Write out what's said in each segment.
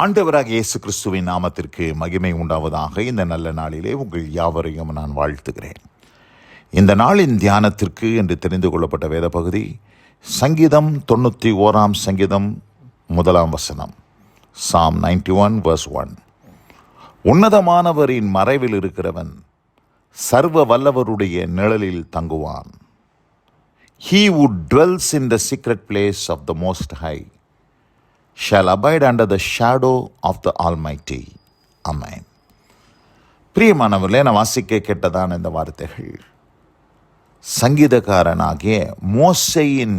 ஆண்டவராக இயேசு கிறிஸ்துவின் நாமத்திற்கு மகிமை உண்டாவதாக. இந்த நல்ல நாளிலே உங்கள் யாவரையும் நான் வாழ்த்துகிறேன். இந்த நாளின் தியானத்திற்கு என்று தெரிந்து கொள்ளப்பட்ட வேத பகுதி சங்கீதம் 91 சங்கீதம் 1 Psalm 91 verse 1. உன்னதமானவரின் மறைவில் இருக்கிறவன் சர்வ வல்லவருடைய நிழலில் தங்குவான். He who dwells in the secret place of the Most High shall abide under the shadow of the Almighty. Amen. பிரியமானவர்களே, நான் வாசிக்க கேட்டதான இந்த வார்த்தைகள் சங்கீதக்காரனாகிய மோசேயின்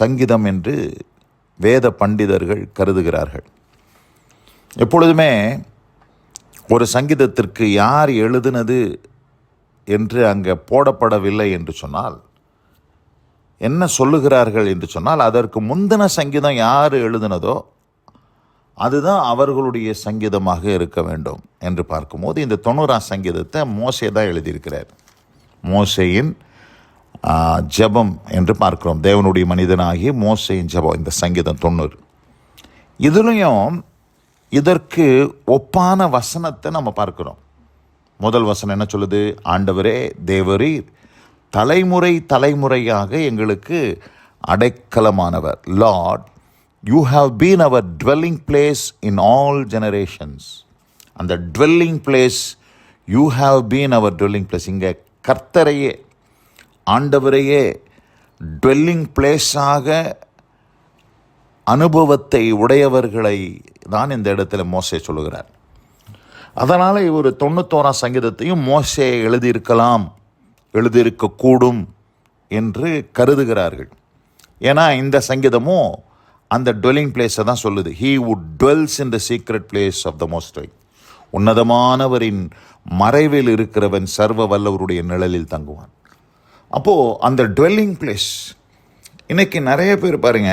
சங்கீதம் என்று வேத பண்டிதர்கள் கருதுகிறார்கள். எப்பொழுதுமே ஒரு சங்கீதத்திற்கு யார் எழுதினது என்று அங்கே போடப்படவில்லை என்று சொன்னால், என்ன சொல்லுகிறார்கள் என்று சொன்னால், அதற்கு முந்தின சங்கீதம் யார் எழுதினதோ அதுதான் அவர்களுடைய சங்கீதமாக இருக்க வேண்டும் என்று பார்க்கும்போது, இந்த 90 சங்கீதத்தை மோசே தான் எழுதியிருக்கிறார். மோசேயின் ஜெபம் என்று பார்க்கிறோம். தேவனுடைய மனிதனாகிய மோசேயின் ஜெபம் இந்த சங்கீதம் 90. இதுலேயும் இதற்கு ஒப்பான வசனத்தை நம்ம பார்க்கிறோம். முதல் வசனம் என்ன சொல்லுது? ஆண்டவரே தேவரீர் தலைமுறை தலைமுறையாக எங்களுக்கு அடைக்கலமானவர். Lord, you have been our dwelling place in all generations. அந்த dwelling place, you have been our dwelling place. இங்கே கர்த்தரையே, ஆண்டவரையே டுவெல்லிங் பிளேஸாக அனுபவத்தை உடையவர்களை தான் இந்த இடத்துல மோசே சொல்லுகிறார். அதனால் இவர் 91 சங்கீதத்தையும் மோசே எழுதியிருக்கக்கூடும் என்று கருதுகிறார்கள். ஏன்னா இந்த சங்கீதமும் அந்த டுவெல்லிங் பிளேஸை தான் சொல்லுது. He who dwells in the secret place of the Most High. உன்னதமானவரின் மறைவில் இருக்கிறவன் சர்வ வல்லவருடைய நிழலில் தங்குவான். அப்போது அந்த டுவெல்லிங் பிளேஸ், இன்னைக்கு நிறைய பேர் பாருங்க,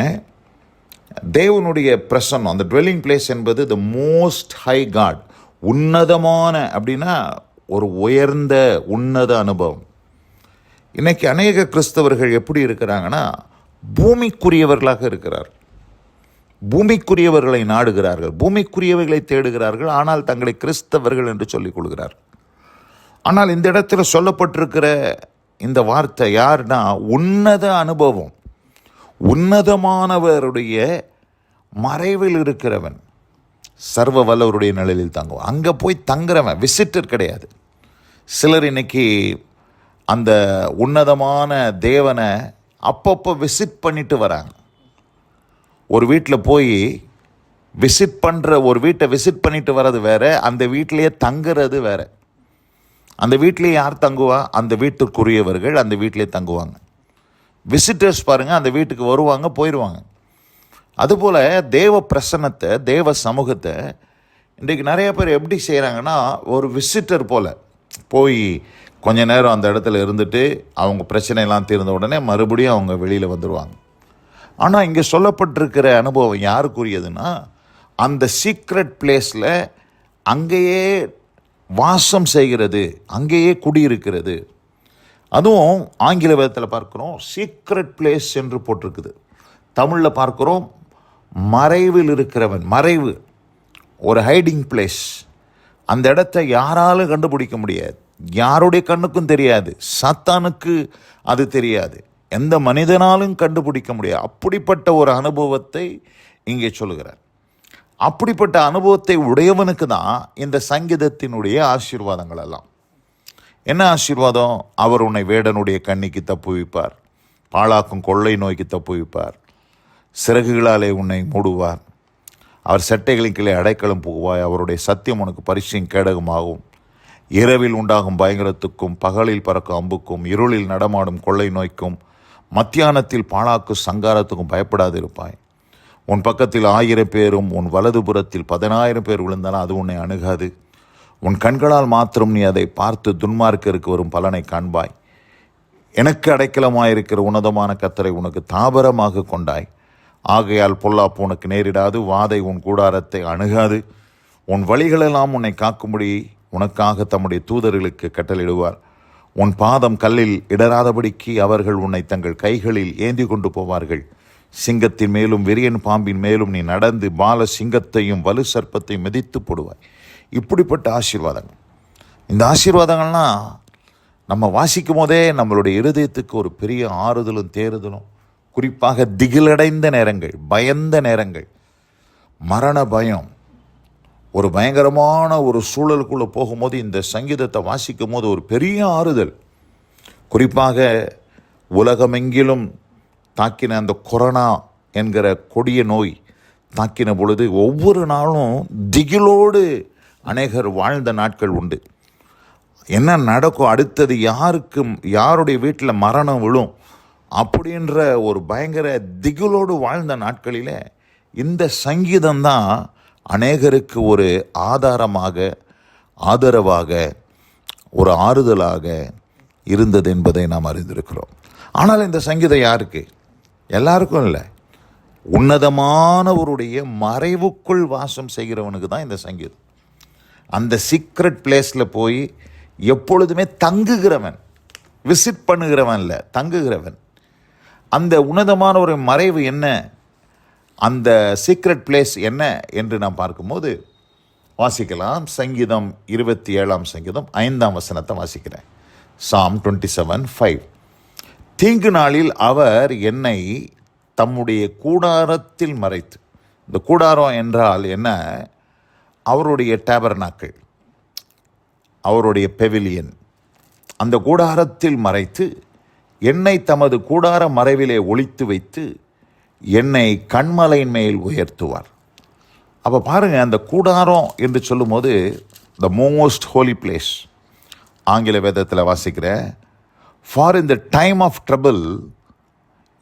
தேவனுடைய பிரசன்னம், அந்த டுவெல்லிங் பிளேஸ் என்பது த மோஸ்ட் ஹை காட், உன்னதமான அப்படின்னா ஒரு உயர்ந்த உன்னத அனுபவம். இன்னைக்கு அநேக கிறிஸ்தவர்கள் எப்படி இருக்கிறாங்கன்னா, பூமிக்குரியவர்களாக இருக்கிறார். பூமிக்குரியவர்களை நாடுகிறார்கள், பூமிக்குரியவர்களை தேடுகிறார்கள். ஆனால் தங்களை கிறிஸ்தவர்கள் என்று சொல்லிக் கொள்கிறார். ஆனால் இந்த இடத்துல சொல்லப்பட்டிருக்கிற இந்த வார்த்தை யாருன்னா, உன்னத அனுபவம், உன்னதமானவருடைய மறைவில் இருக்கிறவன் சர்வ வல்லவருடைய நிழலில் தங்குவான். அங்கே போய் தங்குறவன் விசிட்டர் கிடையாது. சிலர் இன்னைக்கு அந்த உன்னதமான தேவனை அப்பப்போ விசிட் பண்ணிட்டு வராங்க. ஒரு வீட்டில் போய் விசிட் பண்ணுற, ஒரு வீட்டை விசிட் பண்ணிட்டு வர்றது வேற, அந்த வீட்டிலேயே தங்குறது வேற. அந்த வீட்டிலேயே யார் தங்குவா? அந்த வீட்டுக்குரியவர்கள் அந்த வீட்டிலே தங்குவாங்க. விசிட்டர்ஸ் பாருங்கள், அந்த வீட்டுக்கு வருவாங்க, போயிடுவாங்க. அதுபோல் தேவ பிரசன்னத்தை, தேவ சமூகத்தை இன்றைக்கு நிறைய பேர் எப்படி செய்கிறாங்கன்னா, ஒரு விசிட்டர் போல் போய் கொஞ்ச நேரம் அந்த இடத்துல இருந்துட்டு அவங்க பிரச்சனையெல்லாம் தீர்ந்த உடனே மறுபடியும் அவங்க வெளியில் வந்துடுவாங்க. ஆனால் இங்கே சொல்லப்பட்டிருக்கிற அனுபவம் யாருக்குரியதுன்னா, அந்த சீக்ரெட் பிளேஸில் அங்கேயே வாசம் செய்கிறது, அங்கேயே குடியிருக்கிறது. அதுவும் ஆங்கில வேதத்தில் பார்க்குறோம் சீக்ரெட் பிளேஸ் என்று போட்டிருக்குது. தமிழில் பார்க்குறோம் மறைவில் இருக்கிறவன். மறைவு, ஒரு ஹைடிங் பிளேஸ். அந்த இடத்த யாராலும் கண்டுபிடிக்க முடியாது, யாருடைய கண்ணுக்கும் தெரியாது, சாத்தானுக்கு அது தெரியாது, எந்த மனிதனாலும் கண்டுபிடிக்க முடியாது. அப்படிப்பட்ட ஒரு அனுபவத்தை இங்கே சொல்லுகிறார். அப்படிப்பட்ட அனுபவத்தை உடையவனுக்கு தான் இந்த சங்கீதத்தினுடைய ஆசீர்வாதங்கள் எல்லாம். என்ன ஆசீர்வாதம்? அவர் உன்னை வேடனுடைய கண்ணிக்கு தப்புவிப்பார், பாழாக்கும் கொள்ளை நோய்க்கு தப்புவிப்பார், சிறகுகளாலே உன்னை மூடுவார், அவர் செட்டைகளின் கீழே அடைக்கலம் புகுவாய், அவருடைய சத்தியம் உனக்கு பரிசையும் கேடகமாகும், இரவில் உண்டாகும் பயங்கரத்துக்கும் பகலில் பறக்கும் அம்புக்கும் இருளில் நடமாடும் கொள்ளை நோய்க்கும் மத்தியானத்தில் பாழாக்கும் சங்காரத்துக்கும் பயப்படாது இருப்பாய். உன் பக்கத்தில் 1000 பேரும் உன் வலதுபுறத்தில் 10,000 பேர் விழுந்தாலும் அது உன்னை அணுகாது. உன் கண்களால் மாத்திரம் நீ அதை பார்த்து துன்மார்க்கருக்கு வரும் பலனை காண்பாய். எனக்கு அடைக்கலமாயிருக்கிற உன்னதமான கர்த்தரை உனக்கு தாபரமாக கொண்டாய். ஆகையால் பொல்லாப்பு உனக்கு நேரிடாது, வாதை உன் கூடாரத்தை அணுகாது. உன் வழிகளெல்லாம் உன்னை காக்கும்படி உனக்காக தம்முடைய தூதர்களுக்கு கட்டளையிடுவார். உன் பாதம் கல்லில் இடராதபடிக்கு அவர்கள் உன்னை தங்கள் கைகளில் ஏந்தி கொண்டு போவார்கள். சிங்கத்தின் மேலும் விரியன் பாம்பின் மேலும் நீ நடந்து பால சிங்கத்தையும் வலு சர்ப்பத்தையும் மிதித்து போடுவாய். இப்படிப்பட்ட ஆசீர்வாதங்கள். இந்த ஆசீர்வாதங்கள்லாம் நம்ம வாசிக்கும் போதே நம்மளுடைய இருதயத்துக்கு ஒரு பெரிய ஆறுதலும் தேறுதலும், குறிப்பாக திகிலடைந்த நேரங்கள், பயந்த நேரங்கள், மரண பயம், ஒரு பயங்கரமான ஒரு சூழலுக்குள்ளே போகும்போது இந்த சங்கீதத்தை வாசிக்கும் போது ஒரு பெரிய ஆறுதல். குறிப்பாக உலகமெங்கிலும் தாக்கின அந்த கொரோனா என்கிற கொடிய நோய் தாக்கின பொழுது ஒவ்வொரு நாளும் திகிலோடு அநேகர் வாழ்ந்த நாட்கள் உண்டு. என்ன நடக்கும், அடுத்தது யாருடைய வீட்டில் மரணம் விழும் அப்படின்ற ஒரு பயங்கர திகிலோடு வாழ்ந்த நாட்களில் இந்த சங்கீதம்தான் அநேகருக்கு ஒரு ஆதாரமாக, ஆதரவாக, ஒரு ஆறுதலாக இருந்தது என்பதை நாம் அறிந்திருக்கிறோம். ஆனால் இந்த சங்கீதம் யாருக்கு? எல்லாருக்கும் இல்லை. உன்னதமானவருடைய மறைவுக்குள் வாசம் செய்கிறவனுக்கு தான் இந்த சங்கீதம். அந்த சீக்ரெட் பிளேஸில் போய் எப்பொழுதுமே தங்குகிறவன், விசிட் பண்ணுகிறவன் இல்லை, தங்குகிறவன். அந்த உன்னதமான ஒரு மறைவு என்ன, அந்த சீக்ரெட் பிளேஸ் என்ன என்று நாம் பார்க்கும்போது வாசிக்கலாம். சங்கீதம் 27 சங்கீதம் 5 வாசிக்கிறேன். Psalm 27:5. தீங்கு நாளில் அவர் என்னை தம்முடைய கூடாரத்தில் மறைத்து. இந்த கூடாரம் என்றால் என்ன? அவருடைய டேபர்நாக்கிள், அவருடைய பெவிலியன். அந்த கூடாரத்தில் மறைத்து என்னை தமது கூடார மறைவிலே ஒளித்து வைத்து என்னை கண்மலையின் மேல் உயர்த்துவார். அப்போ பாருங்கள், அந்த கூடாரம் என்று சொல்லும்போது த மோஸ்ட் ஹோலி பிளேஸ். ஆங்கில வேதத்தில் வாசிக்கிறேன், for in the time of trouble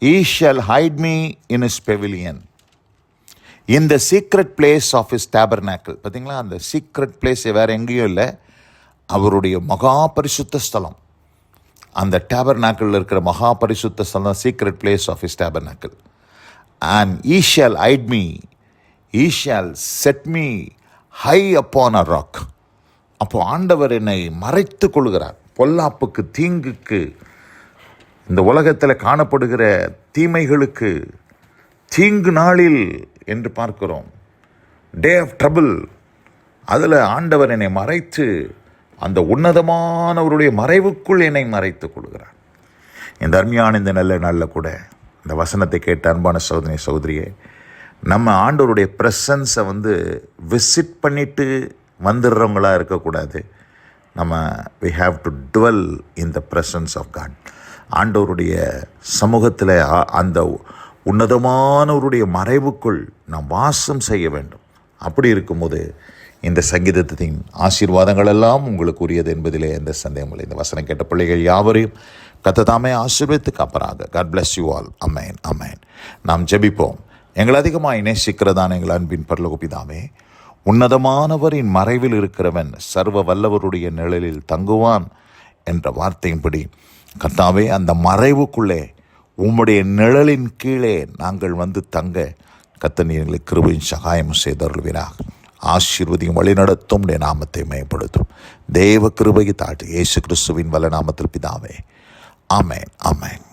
he shall hide me in his pavilion in the secret place of his tabernacle. பார்த்தீங்களா, அந்த சீக்ரெட் பிளேஸ் வேறு எங்கேயும் இல்லை, அவருடைய மகா பரிசுத்த ஸ்தலம். அந்த டேபர்நாக்கிள் இருக்கிற மகா பரிசுத்த ஸ்தலம், secret place of his tabernacle. And he shall hide me, he shall set me high upon a rock. அப்போ ஆண்டவர் என்னை மறைத்து கொள்கிறார். பொல்லாப்புக்கு, தீங்குக்கு, இந்த உலகத்தில் காணப்படுகிற தீமைகளுக்கு, தீங்கு நாளில் என்று பார்க்கிறோம், டே ஆஃப் ட்ரபிள், அதில் ஆண்டவர் என்னை மறைத்து அந்த உன்னதமானவருடைய மறைவுக்குள் என்னை மறைத்து கொள்கிறார். இந்த அருமையான இந்த நல்ல நாளில் கூட இந்த வசனத்தை கேட்ட அன்பான சகோதரி சகோதரியே, நம்ம ஆண்டவருடைய ப்ரெசன்ஸை விசிட் பண்ணிட்டு வந்துடுறவங்களா இருக்கக்கூடாது. நம்ம we have to dwell in the presence of God. ஆண்டவருடைய சமூகத்தில், அந்த உன்னதமானவருடைய மறைவுக்குள் நாம் வாசம் செய்ய வேண்டும். அப்படி இருக்கும்போது இந்த சங்கீதத்தின் ஆசீர்வாதங்கள் எல்லாம் உங்களுக்கு உரியது என்பதிலே எந்த சந்தேகமில்லை. இந்த வசனம் கேட்ட பிள்ளைகள் யாவரையும் கர்த்தர் தாமே ஆசீர்வதித்து காப்பாராக. God bless you all. அமேன், அமேன். நாம் ஜெபிப்போம். எங்கள் அதிகமாக நேசிக்கிறதான எங்கள் அன்பின் பரலோக பிதாவே, உன்னதமானவரின் மறைவில் இருக்கிறவன் சர்வ வல்லவருடைய நிழலில் தங்குவான் என்ற வார்த்தையின்படி கர்த்தாவே, அந்த மறைவுக்குள்ளே உம்முடைய நிழலின் கீழே நாங்கள் தங்க கர்த்தர் நீர் எங்களுக்கு கிருபையும் சகாயம் செய்தருள்வீராக. ஆசீர்வதியும் வழிநடத்தும் உடைய நாமத்தை மேம்படுத்தும். தேவ கிருபையை தாழ்த்தி இயேசு கிறிஸ்துவின் வல்ல நாமத்தில் பிதாவே, ஆமென், ஆமென்.